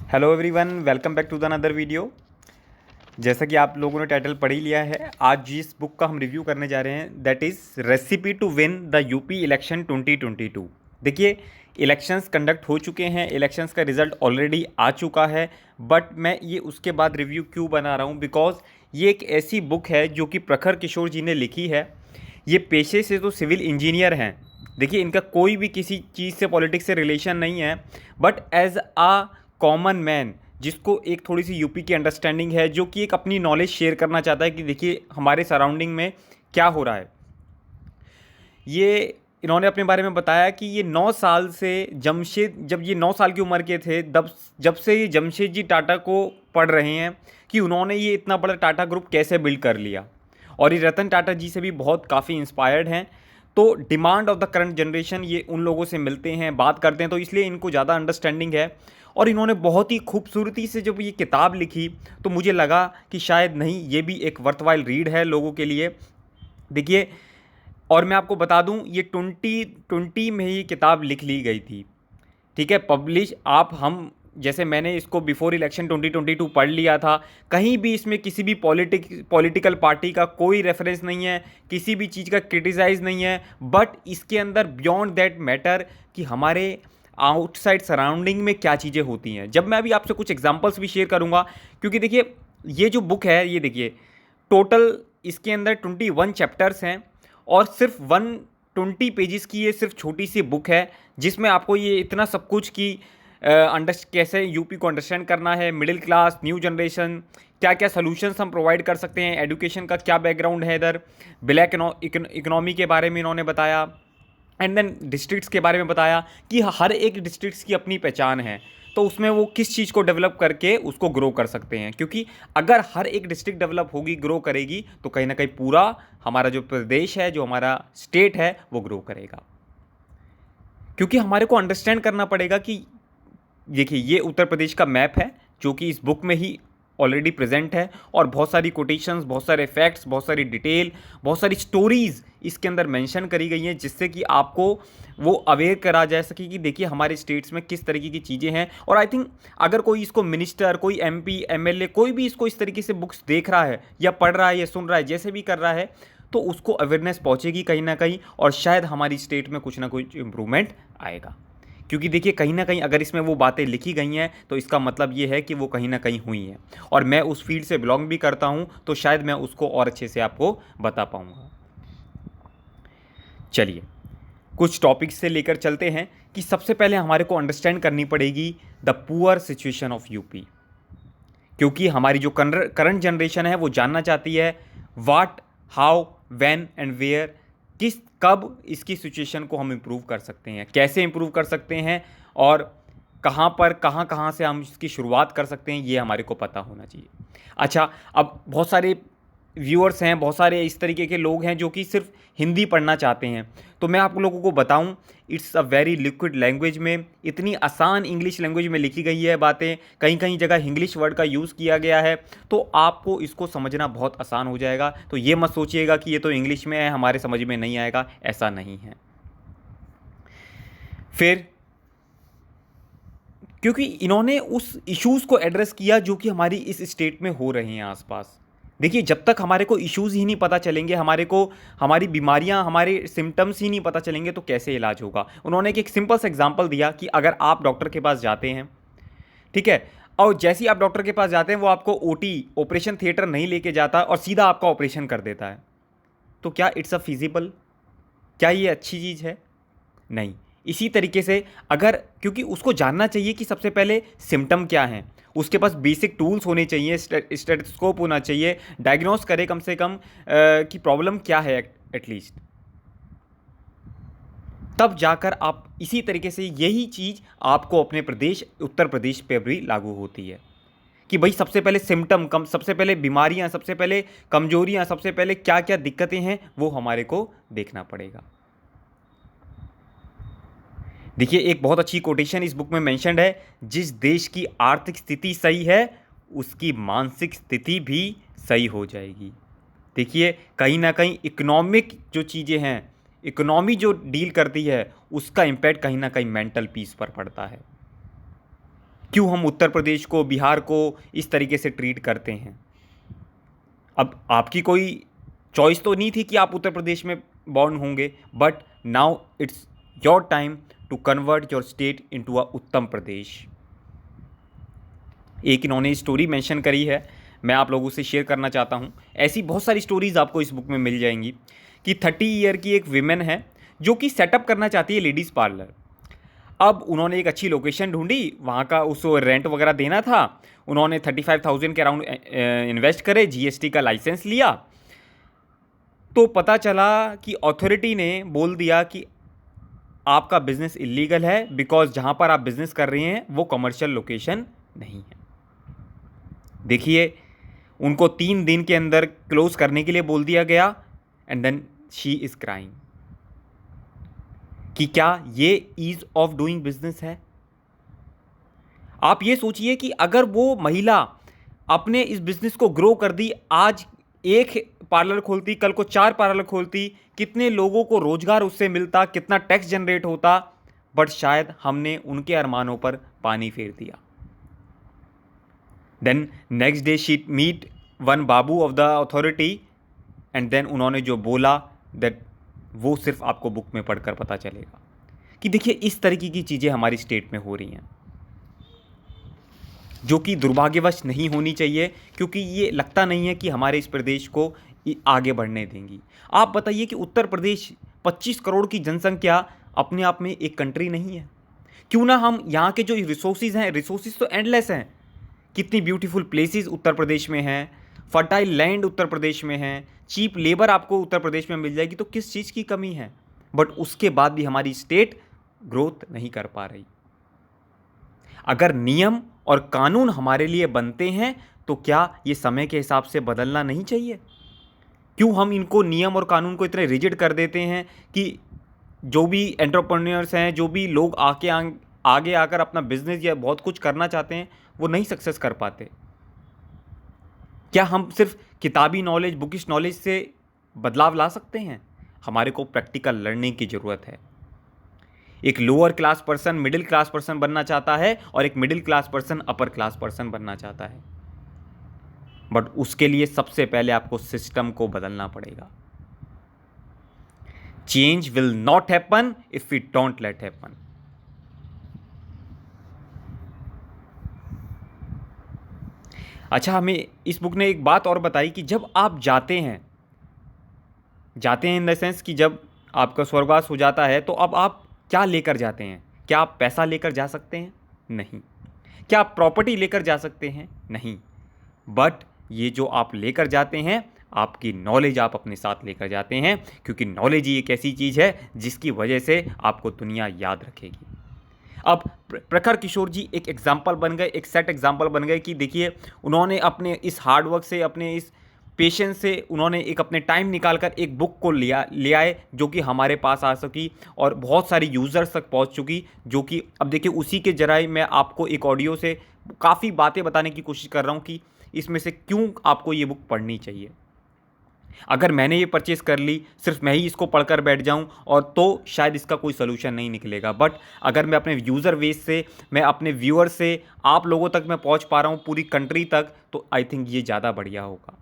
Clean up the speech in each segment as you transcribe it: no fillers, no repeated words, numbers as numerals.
Hello everyone, welcome back to the another video. जैसा कि आप लोगों ने टाइटल पढ़ ही लिया है, आज जिस बुक का हम रिव्यू करने जा रहे हैं that is recipe to win the UP election 2022। देखिए, इलेक्शंस कंडक्ट हो चुके हैं, इलेक्शंस का रिजल्ट ऑलरेडी आ चुका है, बट मैं ये उसके बाद रिव्यू क्यों बना रहा हूँ, बिकॉज ये एक ऐसी बुक है जो कि प्रखर किशोर जी ने लिखी है। ये पेशे से तो सिविल इंजीनियर हैं। देखिए, इनका कोई भी किसी चीज़ से, पॉलिटिक्स से रिलेशन नहीं है, but as a common man जिसको एक थोड़ी सी यूपी की अंडरस्टैंडिंग है, जो कि एक अपनी नॉलेज शेयर करना चाहता है कि देखिए हमारे सराउंडिंग में क्या हो रहा है। ये इन्होंने अपने बारे में बताया कि ये 9 साल से जब ये 9 साल की उम्र के थे तब जब से ये जमशेद जी टाटा को पढ़ रहे हैं कि उन्होंने ये इतना बड़ा टाटा ग्रुप कैसे बिल्ड कर लिया, और ये रतन टाटा जी से भी बहुत काफ़ी इंस्पायर्ड हैं। तो demand of the current generation, ये उन लोगों से मिलते हैं, बात करते हैं, तो इसलिए इनको ज़्यादा अंडरस्टैंडिंग है। और इन्होंने बहुत ही खूबसूरती से जब ये किताब लिखी तो मुझे लगा कि शायद नहीं, ये भी एक वर्थवाइल रीड है लोगों के लिए। देखिए, और मैं आपको बता दूं, ये 2020 में ही किताब लिख ली गई थी। ठीक है, पब्लिश आप हम जैसे मैंने इसको बिफोर इलेक्शन 2022 पढ़ लिया था। कहीं भी इसमें किसी भी पॉलिटिकल पार्टी का कोई रेफरेंस नहीं है, किसी भी चीज़ का क्रिटिसाइज नहीं है, बट इसके अंदर बियॉन्ड दैट मैटर कि हमारे आउटसाइड सराउंडिंग में क्या चीज़ें होती हैं। जब मैं अभी आपसे कुछ एग्जांपल्स भी शेयर करूंगा, क्योंकि देखिए ये जो बुक है, ये देखिए टोटल इसके अंदर 21 चैप्टर्स हैं और सिर्फ 120 पेजेस की ये सिर्फ छोटी सी बुक है, जिसमें आपको ये इतना सब कुछ कि कैसे यूपी को अंडरस्टैंड करना है, मिडिल क्लास, न्यू जनरेशन, क्या क्या सोल्यूशंस हम प्रोवाइड कर सकते हैं, एजुकेशन का क्या बैकग्राउंड है इधर, ब्लैक इकोनॉमी के बारे में इन्होंने बताया, एंड देन डिस्ट्रिक्ट्स के बारे में बताया कि हर एक डिस्ट्रिक्ट्स की अपनी पहचान है, तो उसमें वो किस चीज़ को डेवलप करके उसको ग्रो कर सकते हैं। क्योंकि अगर हर एक डिस्ट्रिक्ट डेवलप होगी, ग्रो करेगी, तो कहीं ना कहीं पूरा हमारा जो प्रदेश है, जो हमारा स्टेट है, वो ग्रो करेगा। क्योंकि हमारे को अंडरस्टैंड करना पड़ेगा कि देखिए ये उत्तर प्रदेश का मैप है जो कि इस बुक में ही ऑलरेडी प्रेजेंट है, और बहुत सारी कोटेशंस, बहुत सारे फैक्ट्स, बहुत सारी डिटेल, बहुत सारी स्टोरीज इसके अंदर मेंशन करी गई हैं, जिससे कि आपको वो अवेयर करा जा सके कि देखिए हमारे स्टेट्स में किस तरीके की चीज़ें हैं। और आई थिंक अगर कोई इसको मिनिस्टर, कोई एमपी, एमएलए, कोई भी इसको इस तरीके से बुक्स देख रहा है या पढ़ रहा है या सुन रहा है, जैसे भी कर रहा है, तो उसको अवेयरनेस पहुंचेगी कहीं ना कहीं, और शायद हमारी स्टेट में कुछ ना कुछ इम्प्रूवमेंट आएगा। क्योंकि देखिए कहीं ना कहीं अगर इसमें वो बातें लिखी गई हैं तो इसका मतलब ये है कि वो कहीं ना कहीं हुई हैं, और मैं उस फील्ड से बिलोंग भी करता हूं, तो शायद मैं उसको और अच्छे से आपको बता पाऊंगा। चलिए, कुछ टॉपिक्स से लेकर चलते हैं कि सबसे पहले हमारे को अंडरस्टैंड करनी पड़ेगी the poor situation of UP. क्योंकि हमारी जो करंट जनरेशन है वो जानना चाहती है what, how, when and where, किस, कब इसकी सिचुएशन को हम इम्प्रूव कर सकते हैं, कैसे इम्प्रूव कर सकते हैं, और कहाँ पर कहाँ कहाँ से हम इसकी शुरुआत कर सकते हैं, ये हमारे को पता होना चाहिए। अच्छा, अब बहुत सारे व्यूअर्स हैं, बहुत सारे इस तरीके के लोग हैं जो कि सिर्फ हिंदी पढ़ना चाहते हैं, तो मैं आप लोगों को बताऊं, it's a very liquid language में, इतनी आसान इंग्लिश लैंग्वेज में लिखी गई है बातें, कहीं कहीं जगह इंग्लिश वर्ड का यूज़ किया गया है, तो आपको इसको समझना बहुत आसान हो जाएगा। तो ये मत सोचिएगा कि ये तो इंग्लिश में है, हमारे समझ में नहीं आएगा, ऐसा नहीं है। फिर क्योंकि इन्होंने उस इश्यूज़ को एड्रेस किया जो कि हमारी इस स्टेट में हो रहे हैं आसपास। देखिए, जब तक हमारे को इश्यूज़ ही नहीं पता चलेंगे, हमारे को हमारी बीमारियां, हमारे सिम्टम्स ही नहीं पता चलेंगे, तो कैसे इलाज होगा। उन्होंने एक सिंपल सा एग्जांपल दिया कि अगर आप डॉक्टर के पास जाते हैं, ठीक है, और जैसे ही आप डॉक्टर के पास जाते हैं वो आपको ओटी, ऑपरेशन थिएटर नहीं लेके जाता और सीधा आपका ऑपरेशन कर देता है, तो क्या इट्स अ फिजिबल, क्या ये अच्छी चीज़ है? नहीं। इसी तरीके से अगर, क्योंकि उसको जानना चाहिए कि सबसे पहले सिम्टम क्या हैं, उसके पास बेसिक टूल्स होने चाहिए, स्टेथोस्कोप होना चाहिए, डायग्नोस करे कम से कम कि प्रॉब्लम क्या है एटलीस्ट, तब जाकर आप इसी तरीके से यही चीज़ आपको अपने प्रदेश उत्तर प्रदेश पे भी लागू होती है कि भाई सबसे पहले सिम्टम कम, सबसे पहले बीमारियां, सबसे पहले कमजोरियां, सबसे पहले क्या क्या दिक्कतें हैं वो हमारे को देखना पड़ेगा। देखिए, एक बहुत अच्छी कोटेशन इस बुक में मेंशन्ड है, जिस देश की आर्थिक स्थिति सही है उसकी मानसिक स्थिति भी सही हो जाएगी। देखिए, कहीं ना कहीं इकोनॉमिक जो चीज़ें हैं, इकोनॉमी जो डील करती है, उसका इम्पैक्ट कहीं ना कहीं मेंटल पीस पर पड़ता है। क्यों हम उत्तर प्रदेश को, बिहार को इस तरीके से ट्रीट करते हैं। अब आपकी कोई चॉइस तो नहीं थी कि आप उत्तर प्रदेश में बॉर्न होंगे, but now it's your time to convert your state into a उत्तम प्रदेश। एक इन्होंने स्टोरी मेंशन करी है, मैं आप लोगों से शेयर करना चाहता हूँ। ऐसी बहुत सारी स्टोरीज़ आपको इस बुक में मिल जाएंगी कि 30 ईयर की एक विमेन है जो कि सेटअप करना चाहती है लेडीज़ पार्लर। अब उन्होंने एक अच्छी लोकेशन ढूंढी, वहाँ का उसको रेंट वगैरह देना था। उन्होंने 35,000 के अराउंड इन्वेस्ट करे, जीएसटी का लाइसेंस लिया। तो पता चला कि अथॉरिटी ने बोल दिया कि आपका बिजनेस इलीगल है, बिकॉज जहाँ पर आप बिजनेस कर रहे हैं वो कमर्शियल लोकेशन नहीं है। देखिए, उनको 3 दिन के अंदर क्लोज करने के लिए बोल दिया गया, and then she is crying कि क्या ये ईज ऑफ डूइंग बिजनेस है। आप ये सोचिए कि अगर वो महिला अपने इस बिजनेस को ग्रो कर दी, आज एक पार्लर खोलती, कल को 4 पार्लर खोलती, कितने लोगों को रोजगार उससे मिलता, कितना टैक्स जनरेट होता। बट शायद हमने उनके अरमानों पर पानी फेर दिया। Then next day she meet one बाबू of the authority, and then उन्होंने जो बोला दैट वो सिर्फ आपको बुक में पढ़कर पता चलेगा कि देखिए इस तरीके की चीज़ें हमारी स्टेट में हो रही हैं, जो कि दुर्भाग्यवश नहीं होनी चाहिए, क्योंकि ये लगता नहीं है कि हमारे इस प्रदेश को आगे बढ़ने देंगी। आप बताइए कि उत्तर प्रदेश 25 करोड़ की जनसंख्या अपने आप में एक कंट्री नहीं है। क्यों ना हम यहाँ के जो रिसोर्सेज हैं, रिसोर्सेज तो एंडलेस हैं। कितनी ब्यूटीफुल प्लेसेस उत्तर प्रदेश में हैं, फर्टाइल लैंड उत्तर प्रदेश में है, चीप लेबर आपको उत्तर प्रदेश में मिल जाएगी, तो किस चीज़ की कमी है। बट उसके बाद भी हमारी स्टेट ग्रोथ नहीं कर पा रही। अगर नियम और कानून हमारे लिए बनते हैं तो क्या ये समय के हिसाब से बदलना नहीं चाहिए। क्यों हम इनको नियम और कानून को इतने रिजिड कर देते हैं कि जो भी एंटरप्रेन्योर्स हैं, जो भी लोग आगे आकर अपना बिजनेस या बहुत कुछ करना चाहते हैं, वो नहीं सक्सेस कर पाते। क्या हम सिर्फ किताबी नॉलेज, बुकिश नॉलेज से बदलाव ला सकते हैं? हमारे को प्रैक्टिकल लर्निंग की ज़रूरत है। एक lower class person middle class person बनना चाहता है, और एक middle class person upper class person बनना चाहता है। बट उसके लिए सबसे पहले आपको सिस्टम को बदलना पड़ेगा। Change will not happen if we don't let happen. अच्छा, हमें इस बुक ने एक बात और बताई कि जब आप जाते हैं इन द सेंस कि जब आपका स्वर्गवास हो जाता है, तो अब आप क्या लेकर जाते हैं? क्या आप पैसा लेकर जा सकते हैं? नहीं। क्या आप प्रॉपर्टी लेकर जा सकते हैं? नहीं। बट ये जो आप लेकर जाते हैं, आपकी नॉलेज आप अपने साथ लेकर जाते हैं, क्योंकि नॉलेज ही एक ऐसी चीज़ है जिसकी वजह से आपको दुनिया याद रखेगी। अब प्रखर किशोर जी एक एग्जाम्पल बन गए, एक सेट एग्जाम्पल बन गए कि देखिए उन्होंने अपने इस हार्डवर्क से, अपने इस पेशेंस से, उन्होंने एक अपने टाइम निकालकर एक बुक को ले आए जो कि हमारे पास आ सकी और बहुत सारी यूज़र्स तक पहुंच चुकी। जो कि अब देखिए उसी के जरिए मैं आपको एक ऑडियो से काफ़ी बातें बताने की कोशिश कर रहा हूं कि इसमें से क्यों आपको ये बुक पढ़नी चाहिए। अगर मैंने ये परचेज़ कर ली, सिर्फ मैं ही इसको पढ़कर बैठ जाऊं, और तो शायद इसका कोई सोल्यूशन नहीं निकलेगा। बट अगर मैं अपने यूज़र बेस से, मैं अपने व्यूअर से, आप लोगों तक मैं पहुंच पा रहा हूं, पूरी कंट्री तक, तो आई थिंक ये ज़्यादा बढ़िया होगा।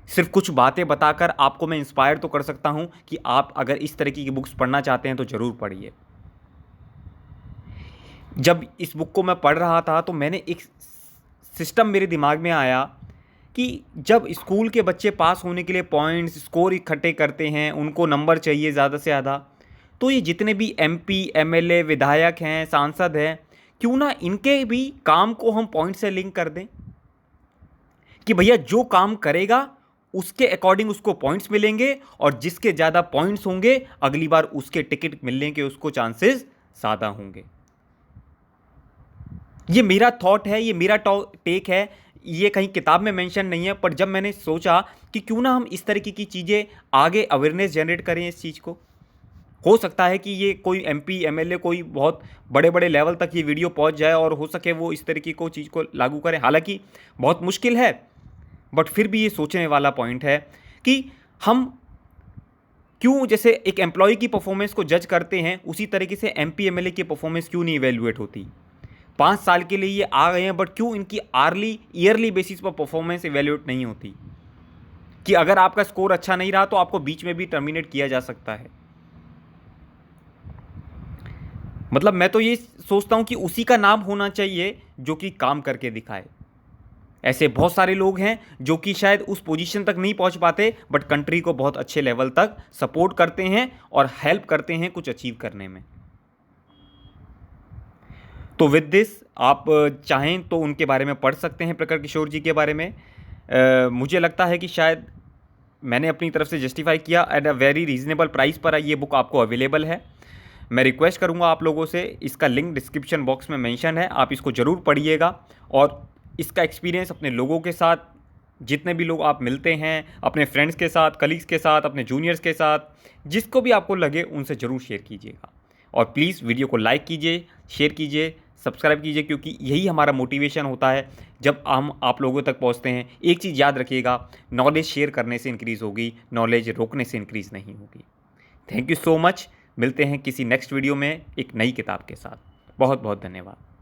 सिर्फ कुछ बातें बताकर आपको मैं इंस्पायर तो कर सकता हूं कि आप अगर इस तरीके की बुक्स पढ़ना चाहते हैं तो ज़रूर पढ़िए। जब इस बुक को मैं पढ़ रहा था तो मैंने एक सिस्टम मेरे दिमाग में आया कि जब स्कूल के बच्चे पास होने के लिए पॉइंट्स, स्कोर इकट्ठे करते हैं, उनको नंबर चाहिए ज़्यादा से ज़्यादा, तो ये जितने भी एमपी, एमएलए, विधायक हैं, सांसद हैं, क्यों ना इनके भी काम को हम पॉइंट से लिंक कर दें कि भैया जो काम करेगा उसके अकॉर्डिंग उसको पॉइंट्स मिलेंगे, और जिसके ज़्यादा पॉइंट्स होंगे अगली बार उसके टिकट मिलने के उसको चांसेस ज़्यादा होंगे। ये मेरा थॉट है, ये मेरा टेक है, ये कहीं किताब में मेंशन नहीं है। पर जब मैंने सोचा कि क्यों ना हम इस तरीके की चीज़ें आगे अवेयरनेस जनरेट करें इस चीज़ को, हो सकता है कि ये कोई एमपी, एमएलए, कोई बहुत बड़े बड़े लेवल तक ये वीडियो पहुंच जाए और हो सके वो इस तरीके को चीज़ को लागू करें। हालांकि बहुत मुश्किल है, बट फिर भी ये सोचने वाला पॉइंट है कि हम क्यों, जैसे एक एम्प्लॉय की परफॉर्मेंस को जज करते हैं, उसी तरीके से एमपी, एमएलए की परफॉर्मेंस क्यों नहीं इवेल्युएट होती। 5 साल के लिए ये आ गए हैं, बट क्यों इनकी ईयरली बेसिस पर परफॉर्मेंस इवेल्युएट नहीं होती कि अगर आपका स्कोर अच्छा नहीं रहा तो आपको बीच में भी टर्मिनेट किया जा सकता है। मतलब मैं तो ये सोचता हूं कि उसी का नाम होना चाहिए जो कि काम करके दिखाए। ऐसे बहुत सारे लोग हैं जो कि शायद उस पोजीशन तक नहीं पहुंच पाते, बट कंट्री को बहुत अच्छे लेवल तक सपोर्ट करते हैं और हेल्प करते हैं कुछ अचीव करने में। तो विद दिस आप चाहें तो उनके बारे में पढ़ सकते हैं, प्रखर किशोर जी के बारे में। मुझे लगता है कि शायद मैंने अपनी तरफ से जस्टिफाई किया, at a very reasonable price पर ये बुक आपको अवेलेबल है। मैं रिक्वेस्ट करूंगा आप लोगों से, इसका लिंक डिस्क्रिप्शन बॉक्स में मेंशन है, आप इसको ज़रूर पढ़िएगा और इसका एक्सपीरियंस अपने लोगों के साथ, जितने भी लोग आप मिलते हैं, अपने फ्रेंड्स के साथ, कलीग्स के साथ, अपने जूनियर्स के साथ, जिसको भी आपको लगे उनसे ज़रूर शेयर कीजिएगा। और प्लीज़ वीडियो को लाइक कीजिए, शेयर कीजिए, सब्सक्राइब कीजिए, क्योंकि यही हमारा मोटिवेशन होता है जब हम आप लोगों तक पहुंचते हैं। एक चीज़ याद रखिएगा, नॉलेज शेयर करने से इंक्रीज़ होगी, नॉलेज रोकने से इंक्रीज़ नहीं होगी। Thank you so much. मिलते हैं किसी नेक्स्ट वीडियो में एक नई किताब के साथ। बहुत बहुत धन्यवाद।